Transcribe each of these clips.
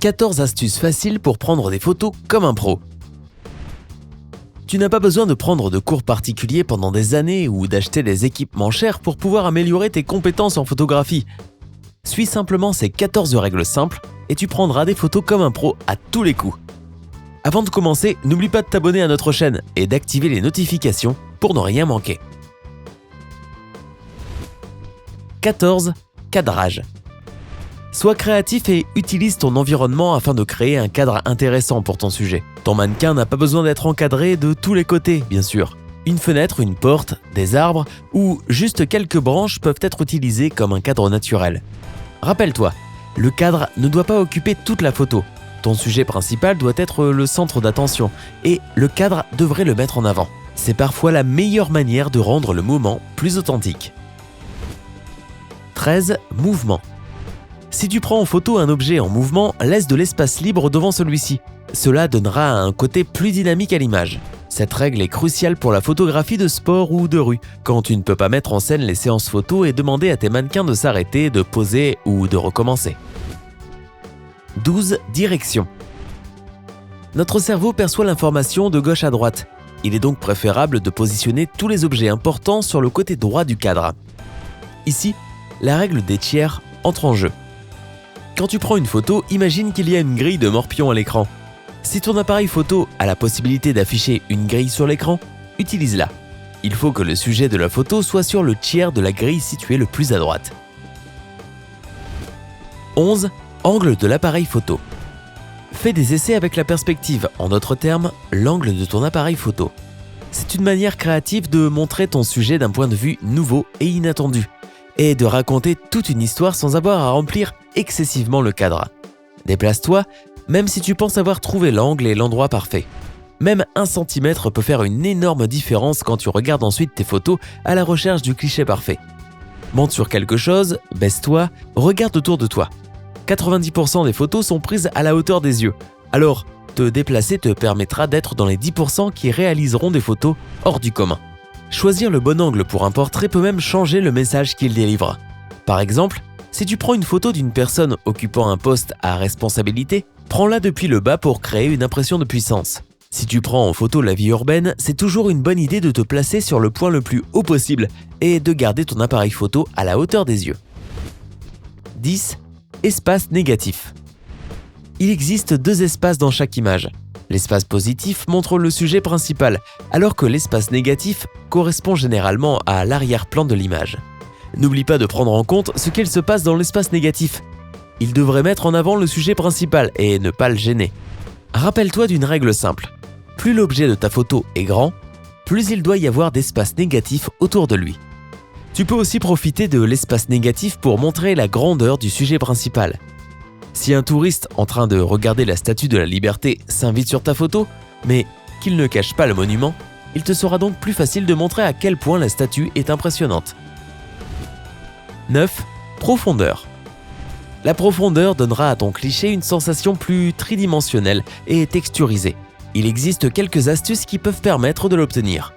14 astuces faciles pour prendre des photos comme un pro. Tu n'as pas besoin de prendre de cours particuliers pendant des années ou d'acheter des équipements chers pour pouvoir améliorer tes compétences en photographie. Suis simplement ces 14 règles simples et tu prendras des photos comme un pro à tous les coups. Avant de commencer, n'oublie pas de t'abonner à notre chaîne et d'activer les notifications pour ne rien manquer. 14. Cadrage. Sois créatif et utilise ton environnement afin de créer un cadre intéressant pour ton sujet. Ton mannequin n'a pas besoin d'être encadré de tous les côtés, bien sûr. Une fenêtre, une porte, des arbres ou juste quelques branches peuvent être utilisées comme un cadre naturel. Rappelle-toi, le cadre ne doit pas occuper toute la photo. Ton sujet principal doit être le centre d'attention et le cadre devrait le mettre en avant. C'est parfois la meilleure manière de rendre le moment plus authentique. 13. Mouvement. Si tu prends en photo un objet en mouvement, laisse de l'espace libre devant celui-ci. Cela donnera un côté plus dynamique à l'image. Cette règle est cruciale pour la photographie de sport ou de rue, quand tu ne peux pas mettre en scène les séances photos et demander à tes mannequins de s'arrêter, de poser ou de recommencer. 12. Direction. Notre cerveau perçoit l'information de gauche à droite. Il est donc préférable de positionner tous les objets importants sur le côté droit du cadre. Ici, la règle des tiers entre en jeu. Quand tu prends une photo, imagine qu'il y a une grille de morpions à l'écran. Si ton appareil photo a la possibilité d'afficher une grille sur l'écran, utilise-la. Il faut que le sujet de la photo soit sur le tiers de la grille située le plus à droite. 11. Angle de l'appareil photo. Fais des essais avec la perspective, en d'autres termes, l'angle de ton appareil photo. C'est une manière créative de montrer ton sujet d'un point de vue nouveau et inattendu, et de raconter toute une histoire sans avoir à remplir excessivement le cadre. Déplace-toi, même si tu penses avoir trouvé l'angle et l'endroit parfait. Même 1 cm peut faire une énorme différence quand tu regardes ensuite tes photos à la recherche du cliché parfait. Monte sur quelque chose, baisse-toi, regarde autour de toi. 90% des photos sont prises à la hauteur des yeux. Alors, te déplacer te permettra d'être dans les 10% qui réaliseront des photos hors du commun. Choisir le bon angle pour un portrait peut même changer le message qu'il délivre. Par exemple, si tu prends une photo d'une personne occupant un poste à responsabilité, prends-la depuis le bas pour créer une impression de puissance. Si tu prends en photo la vie urbaine, c'est toujours une bonne idée de te placer sur le point le plus haut possible et de garder ton appareil photo à la hauteur des yeux. 10. Espace négatif. Il existe 2 espaces dans chaque image. L'espace positif montre le sujet principal, alors que l'espace négatif correspond généralement à l'arrière-plan de l'image. N'oublie pas de prendre en compte ce qu'il se passe dans l'espace négatif. Il devrait mettre en avant le sujet principal et ne pas le gêner. Rappelle-toi d'une règle simple. Plus l'objet de ta photo est grand, plus il doit y avoir d'espace négatif autour de lui. Tu peux aussi profiter de l'espace négatif pour montrer la grandeur du sujet principal. Si un touriste en train de regarder la statue de la Liberté s'invite sur ta photo, mais qu'il ne cache pas le monument, il te sera donc plus facile de montrer à quel point la statue est impressionnante. 9. Profondeur. La profondeur donnera à ton cliché une sensation plus tridimensionnelle et texturisée. Il existe quelques astuces qui peuvent permettre de l'obtenir.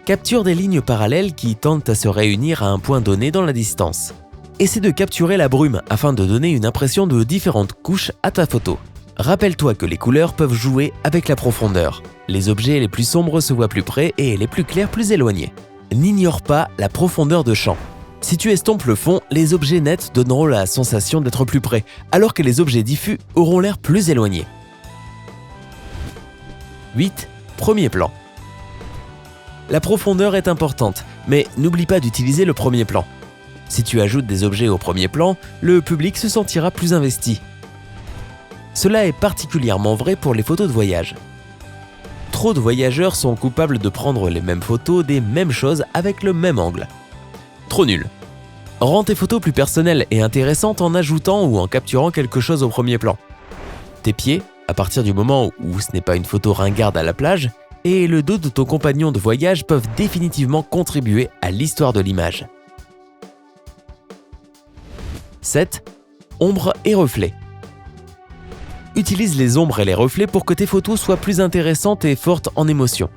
Capture des lignes parallèles qui tendent à se réunir à un point donné dans la distance. Essaie de capturer la brume afin de donner une impression de différentes couches à ta photo. Rappelle-toi que les couleurs peuvent jouer avec la profondeur. Les objets les plus sombres se voient plus près et les plus clairs plus éloignés. N'ignore pas la profondeur de champ. Si tu estompes le fond, les objets nets donneront la sensation d'être plus près, alors que les objets diffus auront l'air plus éloignés. 8. Premier plan. La profondeur est importante, mais n'oublie pas d'utiliser le premier plan. Si tu ajoutes des objets au premier plan, le public se sentira plus investi. Cela est particulièrement vrai pour les photos de voyage. Trop de voyageurs sont coupables de prendre les mêmes photos des mêmes choses avec le même angle. Trop nul. Rends tes photos plus personnelles et intéressantes en ajoutant ou en capturant quelque chose au premier plan. Tes pieds, à partir du moment où ce n'est pas une photo ringarde à la plage, et le dos de ton compagnon de voyage peuvent définitivement contribuer à l'histoire de l'image. 7. Ombre et reflets. Utilise les ombres et les reflets pour que tes photos soient plus intéressantes et fortes en émotion.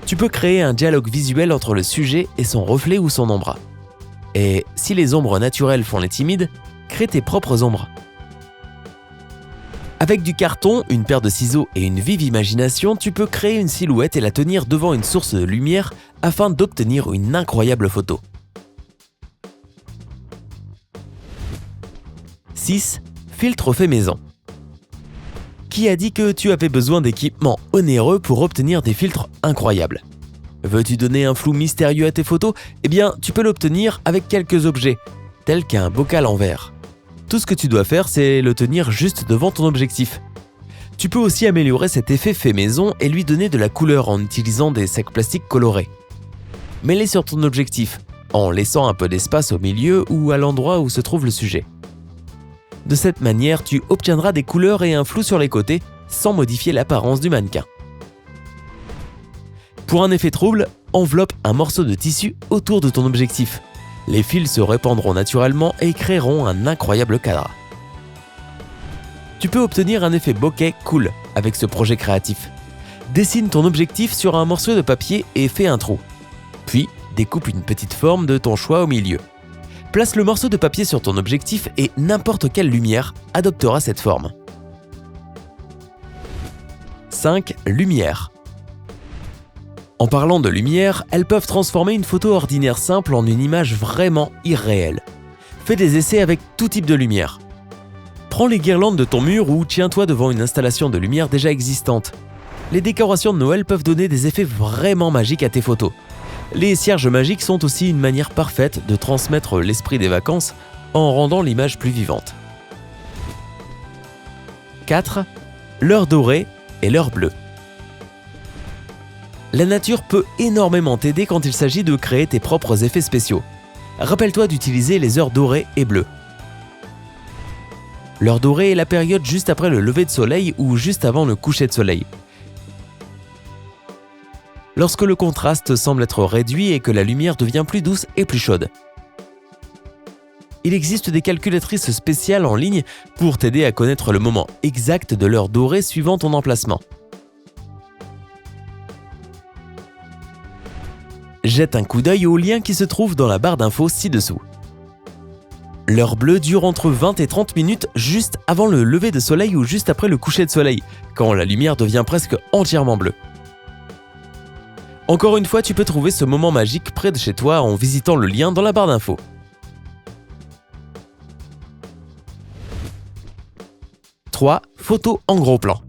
Tu peux créer un dialogue visuel entre le sujet et son reflet ou son ombre. Et si les ombres naturelles font les timides, crée tes propres ombres. Avec du carton, une paire de ciseaux et une vive imagination, tu peux créer une silhouette et la tenir devant une source de lumière afin d'obtenir une incroyable photo. 6. Filtre fait maison. Qui a dit que tu avais besoin d'équipements onéreux pour obtenir des filtres incroyables? Veux-tu donner un flou mystérieux à tes photos? Eh bien, tu peux l'obtenir avec quelques objets, tels qu'un bocal en verre. Tout ce que tu dois faire, c'est le tenir juste devant ton objectif. Tu peux aussi améliorer cet effet fait maison et lui donner de la couleur en utilisant des sacs plastiques colorés. Mets-les sur ton objectif, en laissant un peu d'espace au milieu ou à l'endroit où se trouve le sujet. De cette manière, tu obtiendras des couleurs et un flou sur les côtés sans modifier l'apparence du mannequin. Pour un effet trouble, enveloppe un morceau de tissu autour de ton objectif. Les fils se répandront naturellement et créeront un incroyable cadre. Tu peux obtenir un effet bokeh cool avec ce projet créatif. Dessine ton objectif sur un morceau de papier et fais un trou. Puis, découpe une petite forme de ton choix au milieu. Place le morceau de papier sur ton objectif et n'importe quelle lumière adoptera cette forme. 5. Lumière. En parlant de lumière, elles peuvent transformer une photo ordinaire simple en une image vraiment irréelle. Fais des essais avec tout type de lumière. Prends les guirlandes de ton mur ou tiens-toi devant une installation de lumière déjà existante. Les décorations de Noël peuvent donner des effets vraiment magiques à tes photos. Les cierges magiques sont aussi une manière parfaite de transmettre l'esprit des vacances en rendant l'image plus vivante. 4. L'heure dorée et l'heure bleue. La nature peut énormément t'aider quand il s'agit de créer tes propres effets spéciaux. Rappelle-toi d'utiliser les heures dorées et bleues. L'heure dorée est la période juste après le lever de soleil ou juste avant le coucher de soleil. Lorsque le contraste semble être réduit et que la lumière devient plus douce et plus chaude. Il existe des calculatrices spéciales en ligne pour t'aider à connaître le moment exact de l'heure dorée suivant ton emplacement. Jette un coup d'œil au lien qui se trouve dans la barre d'infos ci-dessous. L'heure bleue dure entre 20 et 30 minutes juste avant le lever de soleil ou juste après le coucher de soleil, quand la lumière devient presque entièrement bleue. Encore une fois, tu peux trouver ce moment magique près de chez toi en visitant le lien dans la barre d'infos. 3. Photo en gros plan.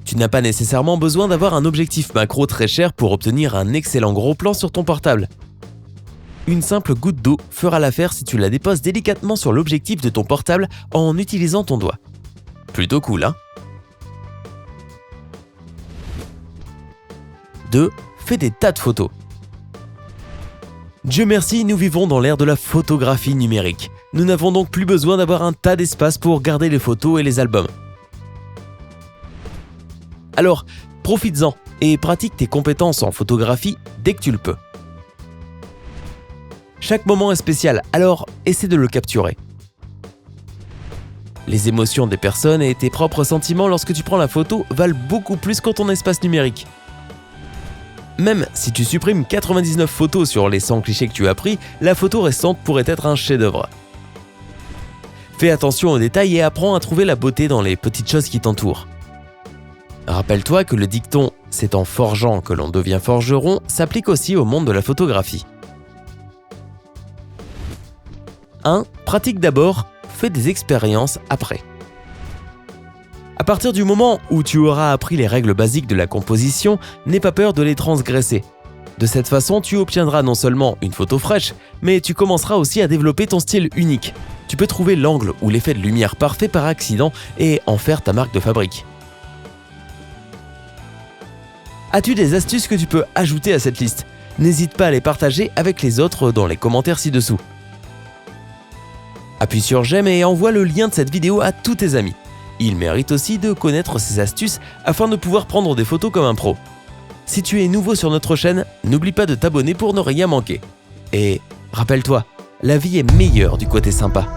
Tu n'as pas nécessairement besoin d'avoir un objectif macro très cher pour obtenir un excellent gros plan sur ton portable. Une simple goutte d'eau fera l'affaire si tu la déposes délicatement sur l'objectif de ton portable en utilisant ton doigt. Plutôt cool, hein? 2. Fais des tas de photos. Dieu merci, nous vivons dans l'ère de la photographie numérique. Nous n'avons donc plus besoin d'avoir un tas d'espace pour garder les photos et les albums. Alors, profites-en et pratique tes compétences en photographie dès que tu le peux. Chaque moment est spécial, alors essaie de le capturer. Les émotions des personnes et tes propres sentiments lorsque tu prends la photo valent beaucoup plus que ton espace numérique. Même si tu supprimes 99 photos sur les 100 clichés que tu as pris, la photo restante pourrait être un chef-d'œuvre. Fais attention aux détails et apprends à trouver la beauté dans les petites choses qui t'entourent. Rappelle-toi que le dicton « c'est en forgeant que l'on devient forgeron » s'applique aussi au monde de la photographie. 1. Pratique d'abord, fais des expériences après. À partir du moment où tu auras appris les règles basiques de la composition, n'aie pas peur de les transgresser. De cette façon, tu obtiendras non seulement une photo fraîche, mais tu commenceras aussi à développer ton style unique. Tu peux trouver l'angle ou l'effet de lumière parfait par accident et en faire ta marque de fabrique. As-tu des astuces que tu peux ajouter à cette liste? N'hésite pas à les partager avec les autres dans les commentaires ci-dessous. Appuie sur j'aime et envoie le lien de cette vidéo à tous tes amis. Ils méritent aussi de connaître ces astuces afin de pouvoir prendre des photos comme un pro. Si tu es nouveau sur notre chaîne, n'oublie pas de t'abonner pour ne rien manquer. Et rappelle-toi, la vie est meilleure du côté sympa.